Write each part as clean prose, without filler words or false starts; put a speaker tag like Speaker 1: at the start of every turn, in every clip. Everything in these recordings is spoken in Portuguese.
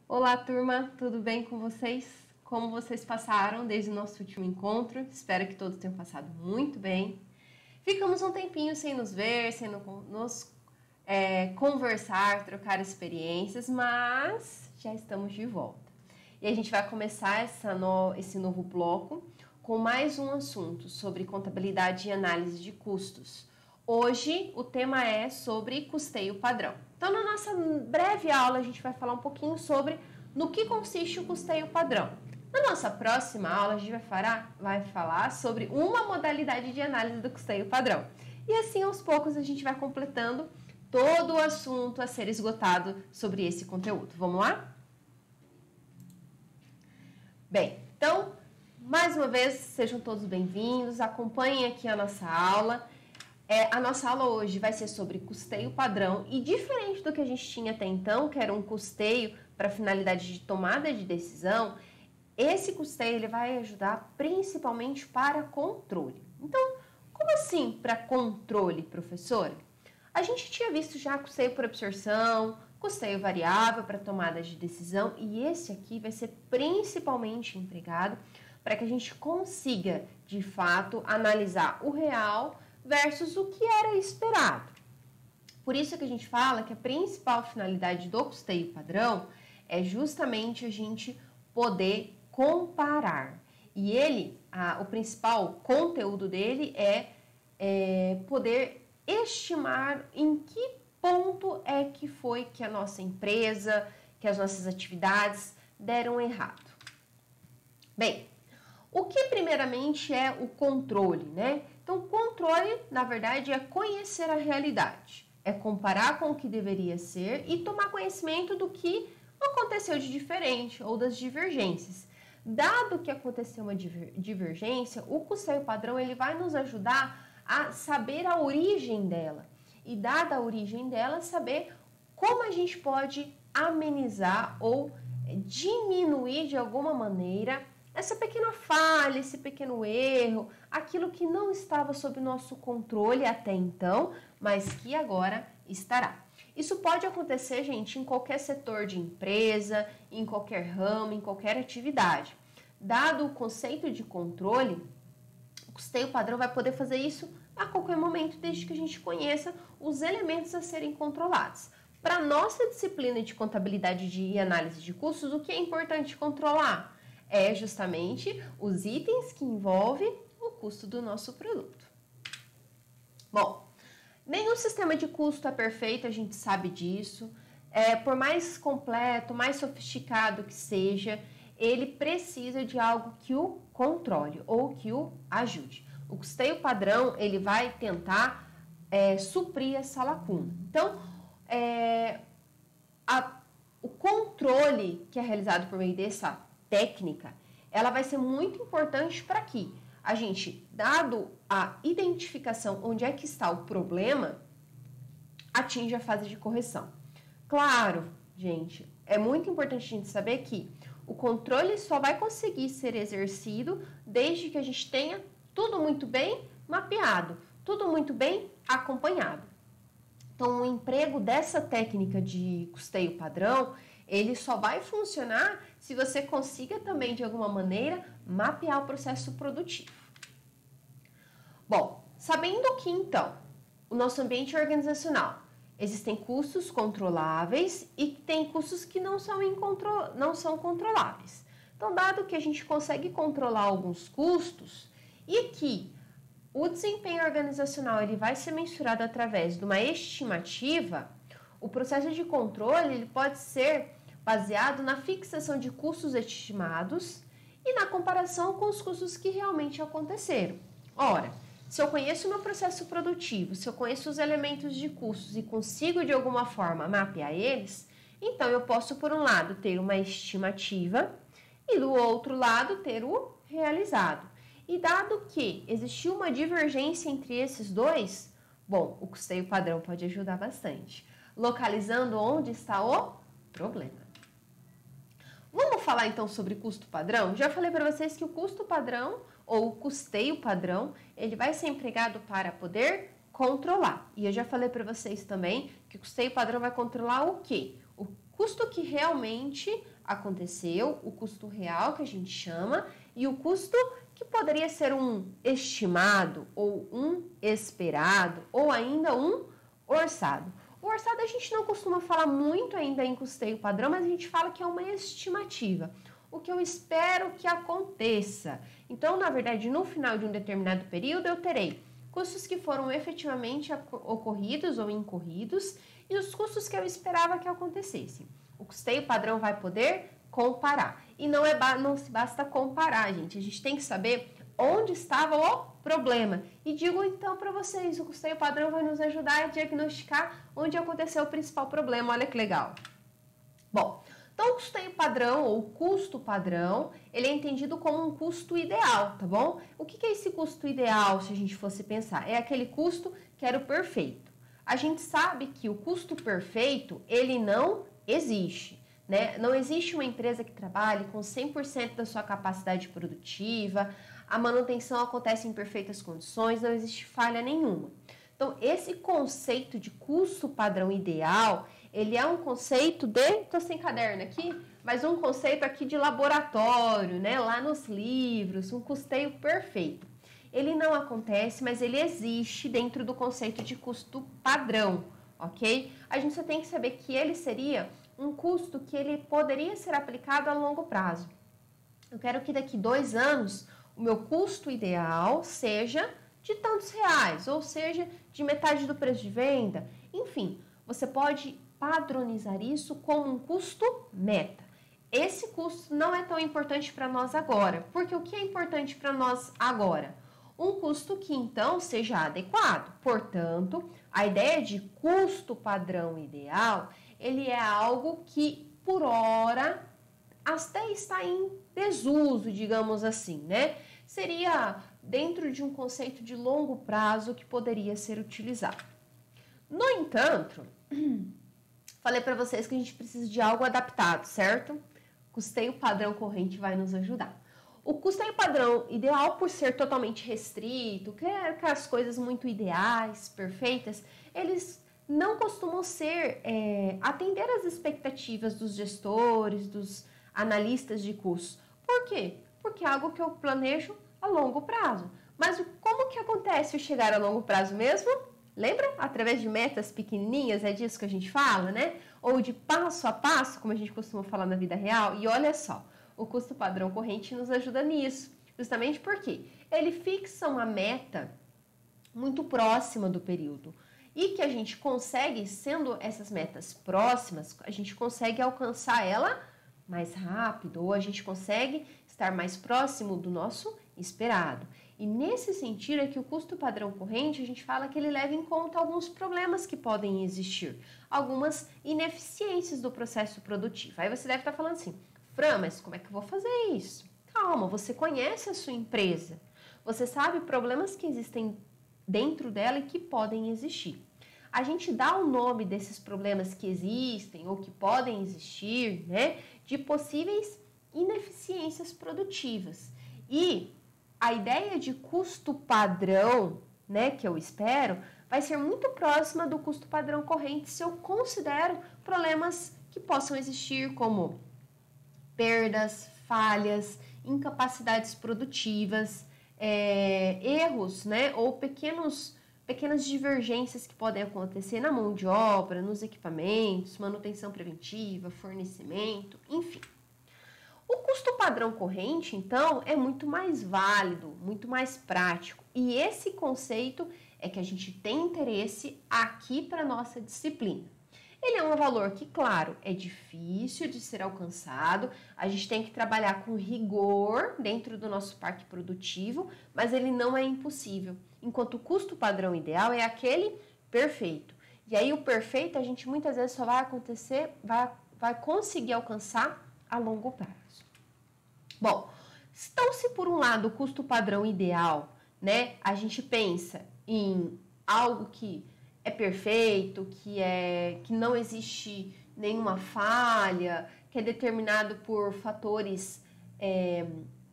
Speaker 1: Olá, turma, tudo bem com vocês? Como vocês passaram desde o nosso último encontro? Espero que todos tenham passado muito bem. Ficamos um tempinho sem nos ver, sem nos conversar, trocar experiências, mas já estamos de volta. E a gente vai começar esse novo bloco com mais um assunto sobre contabilidade e análise de custos. Hoje o tema é sobre custeio padrão. Então, na nossa breve aula, a gente vai falar um pouquinho sobre no que consiste o custeio padrão. Na nossa próxima aula, a gente vai falar sobre uma modalidade de análise do custeio padrão. E assim, aos poucos, a gente vai completando todo o assunto a ser esgotado sobre esse conteúdo. Vamos lá? Bem, então, mais uma vez, sejam todos bem-vindos, acompanhem aqui a nossa aula. A nossa aula hoje vai ser sobre custeio padrão e diferente do que a gente tinha até então, que era um custeio para finalidade de tomada de decisão, esse custeio ele vai ajudar principalmente para controle. Então, como assim para controle, professora? A gente tinha visto já custeio por absorção, custeio variável para tomada de decisão e esse aqui vai ser principalmente empregado para que a gente consiga, de fato, analisar o real versus o que era esperado. Por isso que a gente fala que a principal finalidade do custeio padrão é justamente a gente poder comparar. E o principal conteúdo dele é poder estimar em que ponto é que foi que a nossa empresa, que as nossas atividades deram errado. Bem, o que primeiramente é o controle, né? Então, controle, na verdade, é conhecer a realidade, é comparar com o que deveria ser e tomar conhecimento do que aconteceu de diferente ou das divergências. Dado que aconteceu uma divergência, o custeio padrão ele vai nos ajudar a saber a origem dela e, dada a origem dela, saber como a gente pode amenizar ou diminuir de alguma maneira essa pequena falha, esse pequeno erro, aquilo que não estava sob nosso controle até então, mas que agora estará. Isso pode acontecer, gente, em qualquer setor de empresa, em qualquer ramo, em qualquer atividade. Dado o conceito de controle, o custeio padrão vai poder fazer isso a qualquer momento, desde que a gente conheça os elementos a serem controlados. Para a nossa disciplina de contabilidade e análise de custos, o que é importante controlar? É justamente os itens que envolvem o custo do nosso produto. Bom, nenhum sistema de custo é perfeito, a gente sabe disso. Por mais completo, mais sofisticado que seja, ele precisa de algo que o controle ou que o ajude. O custeio padrão, ele vai tentar suprir essa lacuna. Então, o controle que é realizado por meio dessa técnica, ela vai ser muito importante para que a gente, dado a identificação onde é que está o problema, atinja a fase de correção. Claro, gente, é muito importante a gente saber que o controle só vai conseguir ser exercido desde que a gente tenha tudo muito bem mapeado, tudo muito bem acompanhado. Então, o emprego dessa técnica de custeio padrão, ele só vai funcionar se você consiga também, de alguma maneira, mapear o processo produtivo. Bom, sabendo que, então, o nosso ambiente organizacional, existem custos controláveis e tem custos que não são controláveis. Então, dado que a gente consegue controlar alguns custos e que o desempenho organizacional ele vai ser mensurado através de uma estimativa, o processo de controle ele pode ser baseado na fixação de custos estimados e na comparação com os custos que realmente aconteceram. Ora, se eu conheço o meu processo produtivo, se eu conheço os elementos de custos e consigo de alguma forma mapear eles, então eu posso, por um lado, ter uma estimativa e do outro lado ter o realizado. E dado que existiu uma divergência entre esses dois, bom, o custeio padrão pode ajudar bastante, localizando onde está o problema. Vamos falar então sobre custo padrão? Já falei para vocês que o custo padrão ou o custeio padrão, ele vai ser empregado para poder controlar. E eu já falei para vocês também que o custeio padrão vai controlar o quê? O custo que realmente aconteceu, o custo real que a gente chama e o custo que poderia ser um estimado ou um esperado ou ainda um orçado. O orçado a gente não costuma falar muito ainda em custeio padrão, mas a gente fala que é uma estimativa. O que eu espero que aconteça. Então, na verdade, no final de um determinado período, eu terei custos que foram efetivamente ocorridos ou incorridos e os custos que eu esperava que acontecessem. O custeio padrão vai poder comparar. E não se basta comparar, gente. A gente tem que saber onde estava o problema. E digo então para vocês, o custeio padrão vai nos ajudar a diagnosticar onde aconteceu o principal problema. Olha que legal. Bom, então o custeio padrão ou custo padrão, ele é entendido como um custo ideal, tá bom? O que é esse custo ideal, se a gente fosse pensar? É aquele custo que era o perfeito. A gente sabe que o custo perfeito, ele não existe, né? Não existe uma empresa que trabalhe com 100% da sua capacidade produtiva, a manutenção acontece em perfeitas condições, não existe falha nenhuma. Então, esse conceito de custo padrão ideal, ele é um conceito tô sem caderno aqui, mas um conceito aqui de laboratório, né? Lá nos livros, um custeio perfeito. Ele não acontece, mas ele existe dentro do conceito de custo padrão, ok? A gente só tem que saber que ele seria um custo que ele poderia ser aplicado a longo prazo. Eu quero que daqui 2 anos o meu custo ideal seja de tantos reais, ou seja, de metade do preço de venda. Enfim, você pode padronizar isso como um custo meta. Esse custo não é tão importante para nós agora, porque o que é importante para nós agora? Um custo que então seja adequado. Portanto, a ideia de custo padrão ideal, ele é algo que por hora até está em desuso, digamos assim, né? Seria dentro de um conceito de longo prazo que poderia ser utilizado. No entanto, falei para vocês que a gente precisa de algo adaptado, certo? Custeio padrão corrente vai nos ajudar. O custeio padrão ideal, por ser totalmente restrito, quer as coisas muito ideais, perfeitas, eles não costumam atender às expectativas dos gestores, dos analistas de custos. Por quê? Porque é algo que eu planejo a longo prazo. Mas como que acontece o chegar a longo prazo mesmo? Lembra? Através de metas pequenininhas, é disso que a gente fala, né? Ou de passo a passo, como a gente costuma falar na vida real. E olha só, o custo padrão corrente nos ajuda nisso. Justamente porque ele fixa uma meta muito próxima do período. E que a gente consegue, sendo essas metas próximas, a gente consegue alcançar ela mais rápido, ou a gente consegue estar mais próximo do nosso esperado. E nesse sentido é que o custo padrão corrente, a gente fala que ele leva em conta alguns problemas que podem existir, algumas ineficiências do processo produtivo. Aí você deve estar falando assim, Fran, mas como é que eu vou fazer isso? Calma, você conhece a sua empresa, você sabe problemas que existem dentro dela e que podem existir. A gente dá o nome desses problemas que existem ou que podem existir, né, de possíveis ineficiências produtivas. E a ideia de custo padrão, né, que eu espero, vai ser muito próxima do custo padrão corrente se eu considero problemas que possam existir como perdas, falhas, incapacidades produtivas, erros, né, ou pequenas divergências que podem acontecer na mão de obra, nos equipamentos, manutenção preventiva, fornecimento, enfim. O custo padrão corrente, então, é muito mais válido, muito mais prático. E esse conceito é que a gente tem interesse aqui para a nossa disciplina. Ele é um valor que, claro, é difícil de ser alcançado, a gente tem que trabalhar com rigor dentro do nosso parque produtivo, mas ele não é impossível. Enquanto o custo padrão ideal é aquele perfeito. E aí o perfeito a gente muitas vezes só vai conseguir alcançar a longo prazo. Bom, então se por um lado o custo padrão ideal, né, a gente pensa em algo que é perfeito, que não existe nenhuma falha, que é determinado por fatores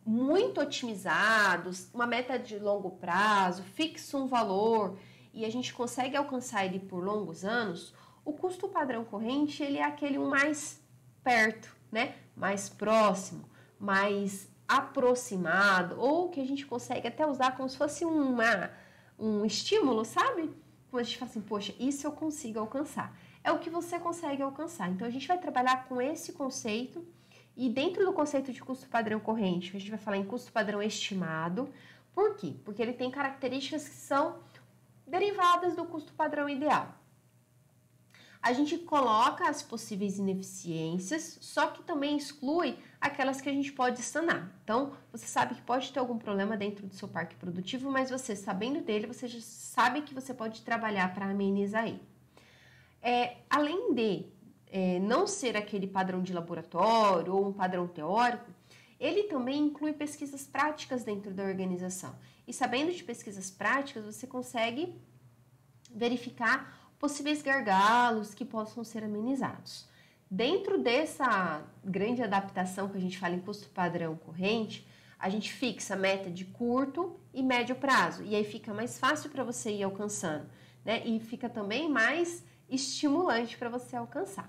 Speaker 1: muito otimizados, uma meta de longo prazo, fixa um valor e a gente consegue alcançar ele por longos anos, o custo padrão corrente ele é aquele mais perto, né, mais próximo, mais aproximado, ou que a gente consegue até usar como se fosse um estímulo, sabe? Quando a gente fala assim, poxa, isso eu consigo alcançar. É o que você consegue alcançar. Então, a gente vai trabalhar com esse conceito e dentro do conceito de custo padrão corrente, a gente vai falar em custo padrão estimado. Por quê? Porque ele tem características que são derivadas do custo padrão ideal. A gente coloca as possíveis ineficiências, só que também exclui aquelas que a gente pode sanar. Então, você sabe que pode ter algum problema dentro do seu parque produtivo, mas você, sabendo dele, você já sabe que você pode trabalhar para amenizar ele. Além de não ser aquele padrão de laboratório ou um padrão teórico, ele também inclui pesquisas práticas dentro da organização. E sabendo de pesquisas práticas, você consegue verificar possíveis gargalos que possam ser amenizados. Dentro dessa grande adaptação que a gente fala em custo padrão corrente, a gente fixa meta de curto e médio prazo, e aí fica mais fácil para você ir alcançando, né? E fica também mais estimulante para você alcançar.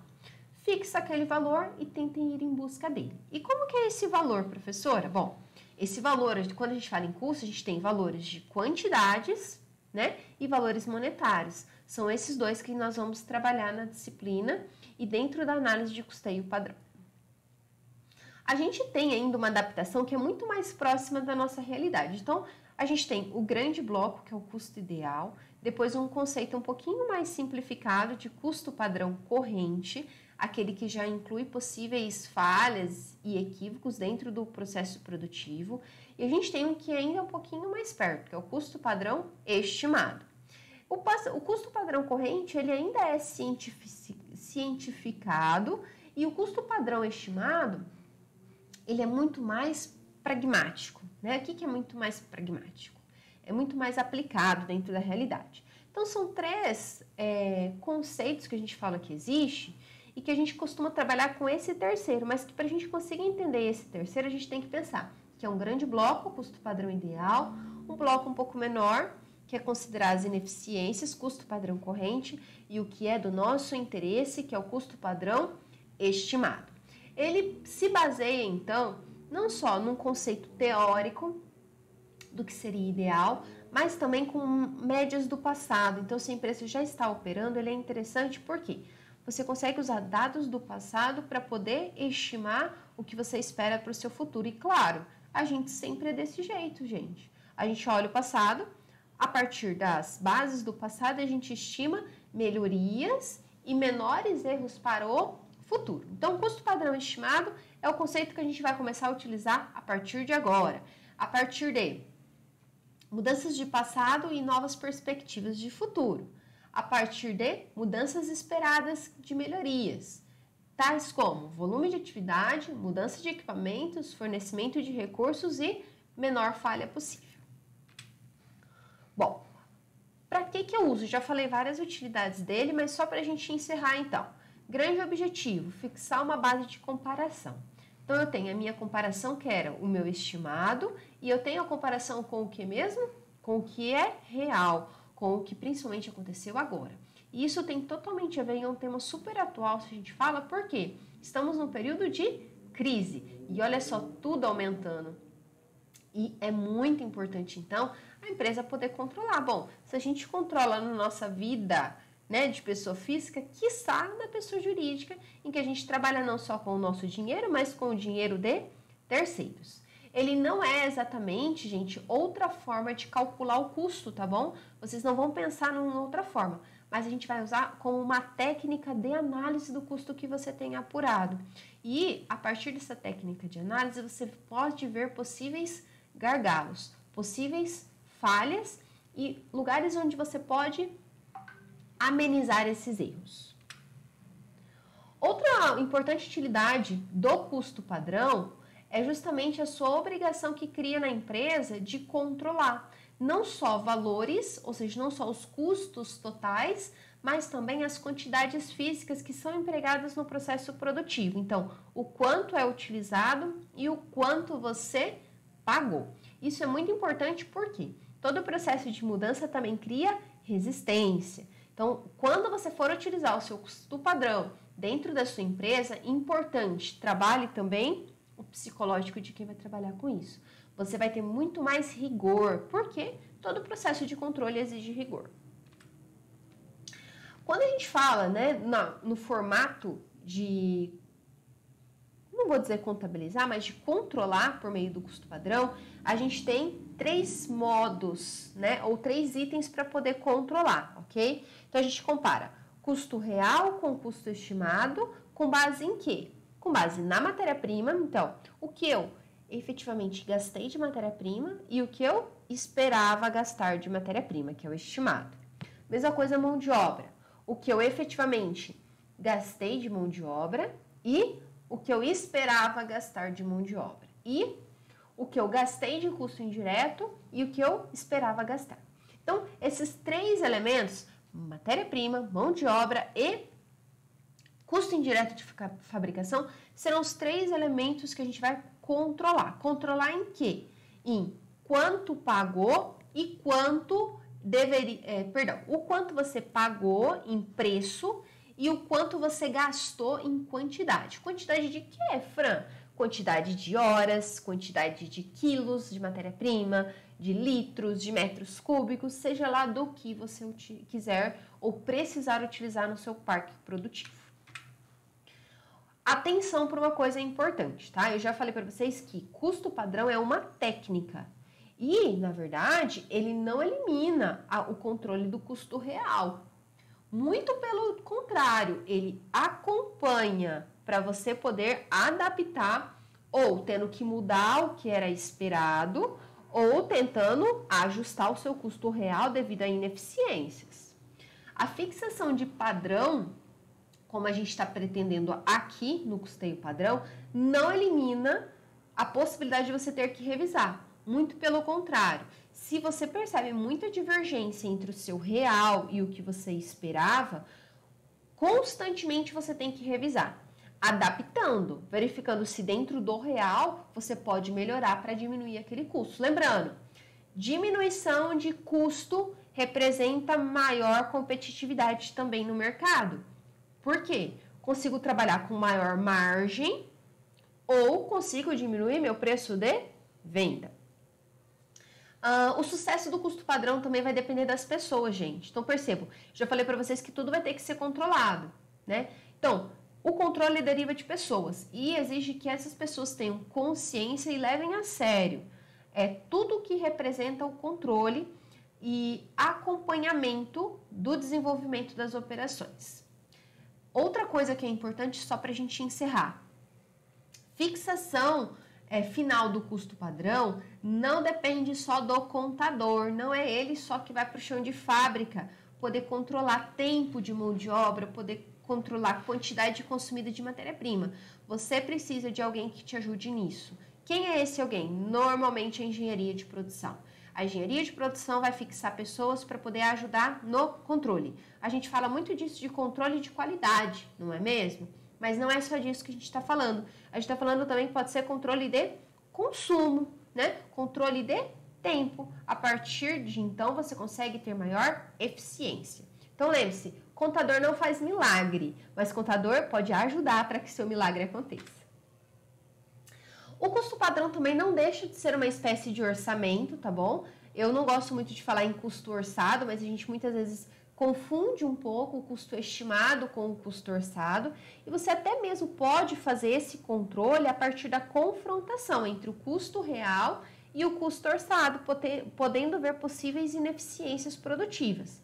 Speaker 1: Fixa aquele valor e tentem ir em busca dele. E como que é esse valor, professora? Bom, esse valor, quando a gente fala em custo, a gente tem valores de quantidades, né? E valores monetários. São esses dois que nós vamos trabalhar na disciplina e dentro da análise de custeio padrão. A gente tem ainda uma adaptação que é muito mais próxima da nossa realidade. Então, a gente tem o grande bloco, que é o custo ideal, depois um conceito um pouquinho mais simplificado de custo padrão corrente, aquele que já inclui possíveis falhas e equívocos dentro do processo produtivo, e a gente tem um que ainda é um pouquinho mais perto, que é o custo padrão estimado. O custo padrão corrente, ele ainda é cientificado, e o custo padrão estimado, ele é muito mais pragmático, né? O que é muito mais pragmático? É muito mais aplicado dentro da realidade. Então, são três conceitos que a gente fala que existe e que a gente costuma trabalhar com esse terceiro, mas que para a gente conseguir entender esse terceiro, a gente tem que pensar que é um grande bloco, o custo padrão ideal, um bloco um pouco menor, que é considerar as ineficiências, custo padrão corrente, e o que é do nosso interesse, que é o custo padrão estimado. Ele se baseia, então, não só num conceito teórico do que seria ideal, mas também com médias do passado. Então, se a empresa já está operando, ele é interessante porque você consegue usar dados do passado para poder estimar o que você espera para o seu futuro. E, claro, a gente sempre é desse jeito, gente. A gente olha o passado, a partir das bases do passado, a gente estima melhorias e menores erros para o futuro. Então, o custo padrão estimado é o conceito que a gente vai começar a utilizar a partir de agora, a partir de mudanças de passado e novas perspectivas de futuro, a partir de mudanças esperadas de melhorias, tais como volume de atividade, mudança de equipamentos, fornecimento de recursos e menor falha possível. Bom, para que eu uso? Já falei várias utilidades dele, mas só para a gente encerrar então. Grande objetivo, fixar uma base de comparação. Então, eu tenho a minha comparação, que era o meu estimado, e eu tenho a comparação com o que mesmo? Com o que é real, com o que principalmente aconteceu agora. E isso tem totalmente a ver em um tema super atual, se a gente fala, porque estamos num período de crise, e olha só, tudo aumentando. E é muito importante, então, a empresa poder controlar. Bom, se a gente controla na nossa vida, né, de pessoa física, quiçá na pessoa jurídica, em que a gente trabalha não só com o nosso dinheiro, mas com o dinheiro de terceiros. Ele não é exatamente, gente, outra forma de calcular o custo, tá bom? Vocês não vão pensar numa outra forma, mas a gente vai usar como uma técnica de análise do custo que você tem apurado. E, a partir dessa técnica de análise, você pode ver possíveis gargalos, possíveis falhas e lugares onde você pode amenizar esses erros. Outra importante utilidade do custo padrão é justamente a sua obrigação que cria na empresa de controlar não só valores, ou seja, não só os custos totais, mas também as quantidades físicas que são empregadas no processo produtivo. Então, o quanto é utilizado e o quanto você pagou. Isso é muito importante porque todo o processo de mudança também cria resistência. Então, quando você for utilizar o seu custo padrão dentro da sua empresa, importante, trabalhe também o psicológico de quem vai trabalhar com isso. Você vai ter muito mais rigor, porque todo processo de controle exige rigor. Quando a gente fala, né, no formato de, não vou dizer contabilizar, mas de controlar por meio do custo padrão, a gente tem 3 modos, né, ou 3 itens para poder controlar, ok? Então a gente compara custo real com custo estimado, com base em quê? Com base na matéria-prima, então, o que eu efetivamente gastei de matéria-prima e o que eu esperava gastar de matéria-prima, que é o estimado. Mesma coisa mão de obra, o que eu efetivamente gastei de mão de obra e o que eu esperava gastar de mão de obra. E o que eu gastei de custo indireto e o que eu esperava gastar. Então, esses 3 elementos, matéria-prima, mão de obra e custo indireto de fabricação, serão os 3 elementos que a gente vai controlar. Controlar em quê? Em quanto pagou e quanto o quanto você pagou em preço e o quanto você gastou em quantidade. Quantidade de quê, Fran? Quantidade de horas, quantidade de quilos de matéria-prima, de litros, de metros cúbicos, seja lá do que você quiser ou precisar utilizar no seu parque produtivo. Atenção para uma coisa importante, tá? Eu já falei para vocês que custo padrão é uma técnica e, na verdade, ele não elimina o controle do custo real. Muito pelo contrário, ele acompanha para você poder adaptar ou tendo que mudar o que era esperado ou tentando ajustar o seu custo real devido a ineficiências. A fixação de padrão, como a gente está pretendendo aqui no custeio padrão, não elimina a possibilidade de você ter que revisar. Muito pelo contrário, se você percebe muita divergência entre o seu real e o que você esperava, constantemente você tem que revisar, adaptando, verificando se dentro do real você pode melhorar para diminuir aquele custo. Lembrando, diminuição de custo representa maior competitividade também no mercado. Por quê? Consigo trabalhar com maior margem ou consigo diminuir meu preço de venda. O sucesso do custo padrão também vai depender das pessoas, gente. Então, percebo, já falei para vocês que tudo vai ter que ser controlado, né? Então, o controle deriva de pessoas e exige que essas pessoas tenham consciência e levem a sério tudo que representa o controle e acompanhamento do desenvolvimento das operações. Outra coisa que é importante, só para a gente encerrar, fixação final do custo padrão não depende só do contador, não é ele só que vai para o chão de fábrica poder controlar tempo de mão de obra, poder controlar quantidade consumida de matéria-prima. Você precisa de alguém que te ajude nisso. Quem é esse alguém? Normalmente a engenharia de produção. A engenharia de produção vai fixar pessoas para poder ajudar no controle. A gente fala muito disso de controle de qualidade, não é mesmo? Mas não é só disso que a gente está falando. A gente está falando também que pode ser controle de consumo, né? Controle de tempo. A partir de então, você consegue ter maior eficiência. Então, lembre-se, contador não faz milagre, mas contador pode ajudar para que seu milagre aconteça. O custo padrão também não deixa de ser uma espécie de orçamento, tá bom? Eu não gosto muito de falar em custo orçado, mas a gente muitas vezes confunde um pouco o custo estimado com o custo orçado e você até mesmo pode fazer esse controle a partir da confrontação entre o custo real e o custo orçado, podendo ver possíveis ineficiências produtivas.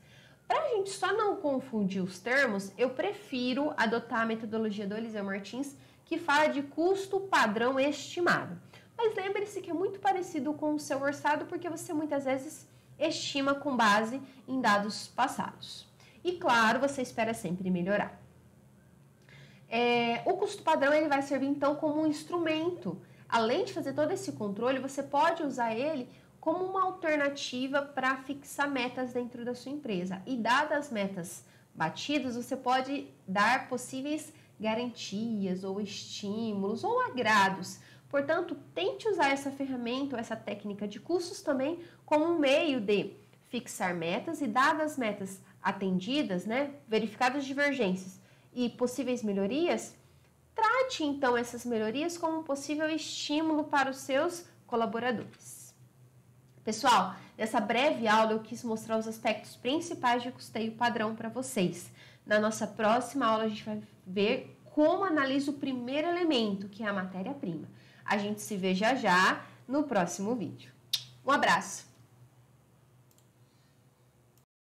Speaker 1: Para a gente só não confundir os termos, eu prefiro adotar a metodologia do Eliseu Martins, que fala de custo padrão estimado. Mas lembre-se que é muito parecido com o seu orçado, porque você muitas vezes estima com base em dados passados. E claro, você espera sempre melhorar. O custo padrão ele vai servir então como um instrumento. Além de fazer todo esse controle, você pode usar ele como uma alternativa para fixar metas dentro da sua empresa. E dadas as metas batidas, você pode dar possíveis garantias ou estímulos ou agrados. Portanto, tente usar essa ferramenta ou essa técnica de custos também como um meio de fixar metas e, dadas as metas atendidas, né, verificadas divergências e possíveis melhorias, trate então essas melhorias como um possível estímulo para os seus colaboradores. Pessoal, nessa breve aula eu quis mostrar os aspectos principais de custeio padrão para vocês. Na nossa próxima aula a gente vai ver como analisa o primeiro elemento, que é a matéria-prima. A gente se vê já já no próximo vídeo. Um abraço!